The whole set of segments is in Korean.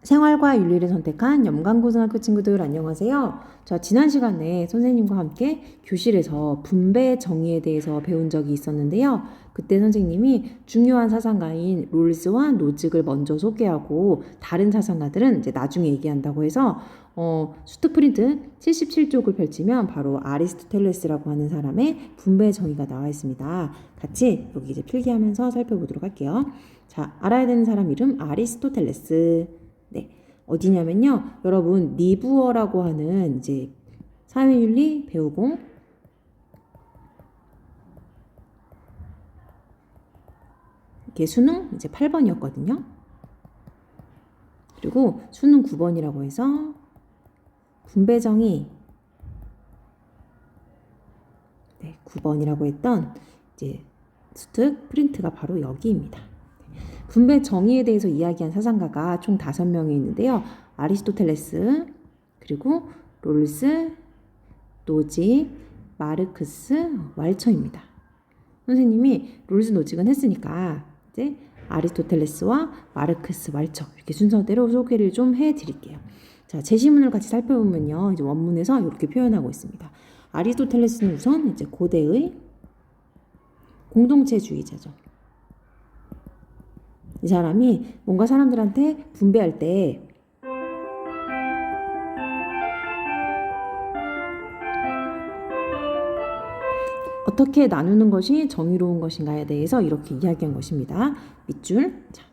생활과 윤리를 선택한 염강고등학교 친구들 안녕하세요. 저 지난 시간에 선생님과 함께 교실에서 분배 정의에 대해서 배운 적이 있었는데요. 그때 선생님이 중요한 사상가인 롤스와 노직을 먼저 소개하고 다른 사상가들은 이제 나중에 얘기한다고 해서 수트 프린트 77쪽을 펼치면 바로 아리스토텔레스라고 하는 사람의 분배 정의가 나와 있습니다. 같이 여기 이제 필기하면서 살펴보도록 할게요. 자, 알아야 되는 사람 이름 아리스토텔레스. 네, 어디냐면요. 여러분 니부어라고 하는 이제 사회윤리 배우고 이렇게 수능 이제 8번이었거든요. 그리고 수능 9번이라고 해서 분배정의 9번이라고 했던 이제 수특 프린트가 바로 여기입니다. 분배 정의에 대해서 이야기한 사상가가 총 5명이 있는데요. 아리스토텔레스, 그리고 롤스, 노직, 마르크스, 왈처입니다. 선생님이 롤스, 노직은 했으니까 이제 아리스토텔레스와 마르크스, 왈처 이렇게 순서대로 소개를 좀 해드릴게요. 자, 제시문을 같이 살펴보면요. 이제 원문에서 이렇게 표현하고 있습니다. 아리스토텔레스는 우선 이제 고대의 공동체주의자죠. 이 사람이 뭔가 사람들한테 분배할 때 어떻게 나누는 것이 정의로운 것인가에 대해서 이렇게 이야기한 것입니다. 밑줄. 자,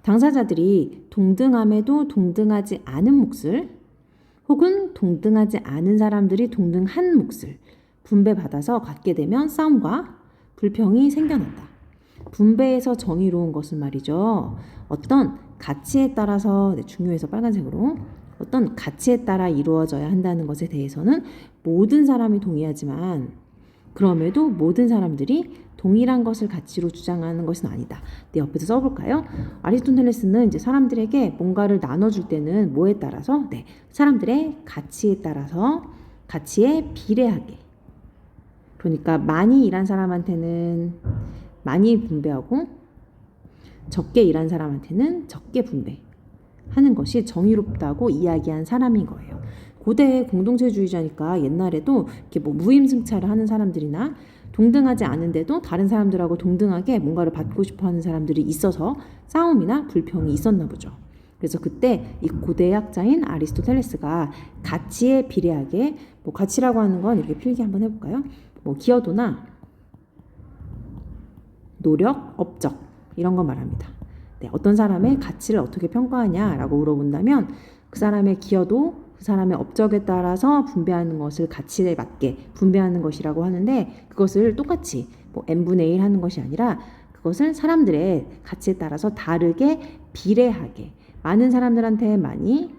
당사자들이 동등함에도 동등하지 않은 몫을 혹은 동등하지 않은 사람들이 동등한 몫을 분배받아서 갖게 되면 싸움과 불평이 생겨난다. 분배에서 정의로운 것은 말이죠. 어떤 가치에 따라서 중요해서 빨간색으로 어떤 가치에 따라 이루어져야 한다는 것에 대해서는 모든 사람이 동의하지만 그럼에도 모든 사람들이 동일한 것을 가치로 주장하는 것은 아니다. 네, 옆에서 써볼까요? 아리스토텔레스는 이제 사람들에게 뭔가를 나눠줄 때는 뭐에 따라서? 네, 사람들의 가치에 따라서 가치에 비례하게. 그러니까 많이 일한 사람한테는 많이 분배하고 적게 일한 사람한테는 적게 분배하는 것이 정의롭다고 이야기한 사람인 거예요. 고대의 공동체주의자니까 옛날에도 이렇게 뭐 무임승차를 하는 사람들이나 동등하지 않은데도 다른 사람들하고 동등하게 뭔가를 받고 싶어하는 사람들이 있어서 싸움이나 불평이 있었나 보죠. 그래서 그때 이 고대의 학자인 아리스토텔레스가 가치에 비례하게 뭐 가치라고 하는 건 이렇게 필기 한번 해볼까요? 뭐 기여도나 노력, 업적 이런 거 말합니다. 네, 어떤 사람의 가치를 어떻게 평가하냐라고 물어본다면 그 사람의 기여도, 그 사람의 업적에 따라서 분배하는 것을 가치에 맞게 분배하는 것이라고 하는데 그것을 똑같이 뭐 n분의 1 하는 것이 아니라 그것을 사람들의 가치에 따라서 다르게 비례하게 많은 사람들한테 많이,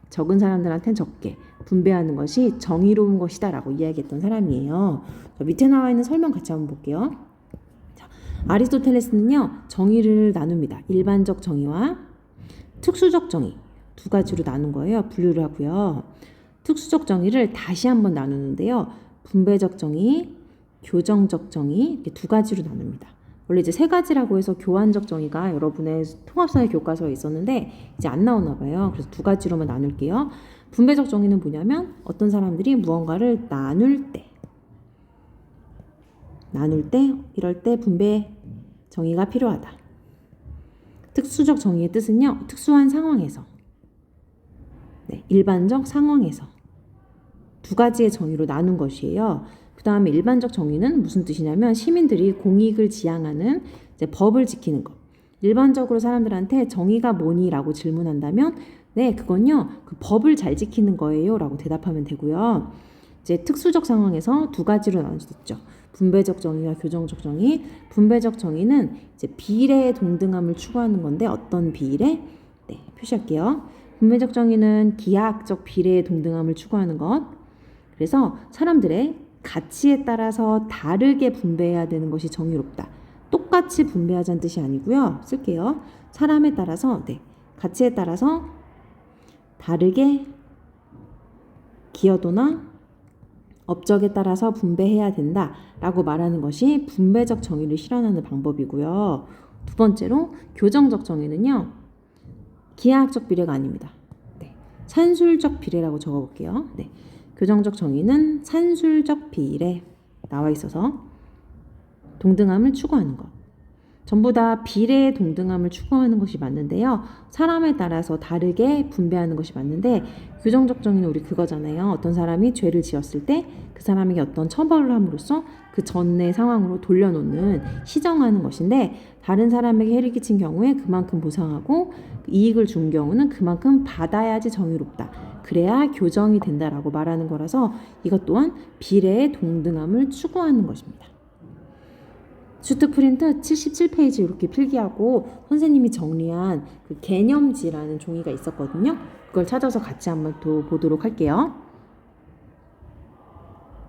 적은 사람들한테는 적게 분배하는 것이 정의로운 것이다 라고 이야기했던 사람이에요. 밑에 나와 있는 설명 같이 한번 볼게요. 아리스토텔레스는요, 정의를 나눕니다. 일반적 정의와 특수적 정의 두 가지로 나눈 거예요. 분류를 하고요. 특수적 정의를 다시 한번 나누는데요. 분배적 정의, 교정적 정의 이렇게 두 가지로 나눕니다. 원래 이제 세 가지라고 해서 교환적 정의가 여러분의 통합사회 교과서에 있었는데 이제 안 나오나 봐요. 그래서 두 가지로만 나눌게요. 분배적 정의는 뭐냐면 어떤 사람들이 무언가를 나눌 때 이럴 때 분배 정의가 필요하다. 특수적 정의의 뜻은요. 특수한 상황에서 일반적 상황에서 두 가지의 정의로 나눈 것이에요. 그 다음에 일반적 정의는 무슨 뜻이냐면 시민들이 공익을 지향하는 이제 법을 지키는 것. 일반적으로 사람들한테 정의가 뭐니라고 질문한다면 네, 그건요. 그 법을 잘 지키는 거예요 라고 대답하면 되고요. 이제 특수적 상황에서 두 가지로 나눌 수 있죠. 분배적 정의와 교정적 정의. 분배적 정의는 이제 비례의 동등함을 추구하는 건데 어떤 비례? 네, 표시할게요. 분배적 정의는 기하학적 비례의 동등함을 추구하는 것. 그래서 사람들의 가치에 따라서 다르게 분배해야 되는 것이 정의롭다. 똑같이 분배하자는 뜻이 아니고요. 쓸게요. 사람에 따라서, 가치에 따라서 다르게 기여도나 업적에 따라서 분배해야 된다라고 말하는 것이 분배적 정의를 실현하는 방법이고요. 두 번째로 교정적 정의는요. 기하학적 비례가 아닙니다. 네. 산술적 비례라고 적어볼게요. 네. 교정적 정의는 산술적 비례 나와 있어서 동등함을 추구하는 것. 전부 다 비례의 동등함을 추구하는 것이 맞는데요. 사람에 따라서 다르게 분배하는 것이 맞는데 규정적 정의는 우리 그거잖아요. 어떤 사람이 죄를 지었을 때 그 사람에게 어떤 처벌을 함으로써 그 전의 상황으로 돌려놓는 시정하는 것인데 다른 사람에게 해를 끼친 경우에 그만큼 보상하고 이익을 준 경우는 그만큼 받아야지 정의롭다. 그래야 교정이 된다라고 말하는 거라서 이것 또한 비례의 동등함을 추구하는 것입니다. 슈트프린트 77페이지 이렇게 필기하고 선생님이 정리한 그 개념지라는 종이가 있었거든요. 그걸 찾아서 같이 한번 또 보도록 할게요.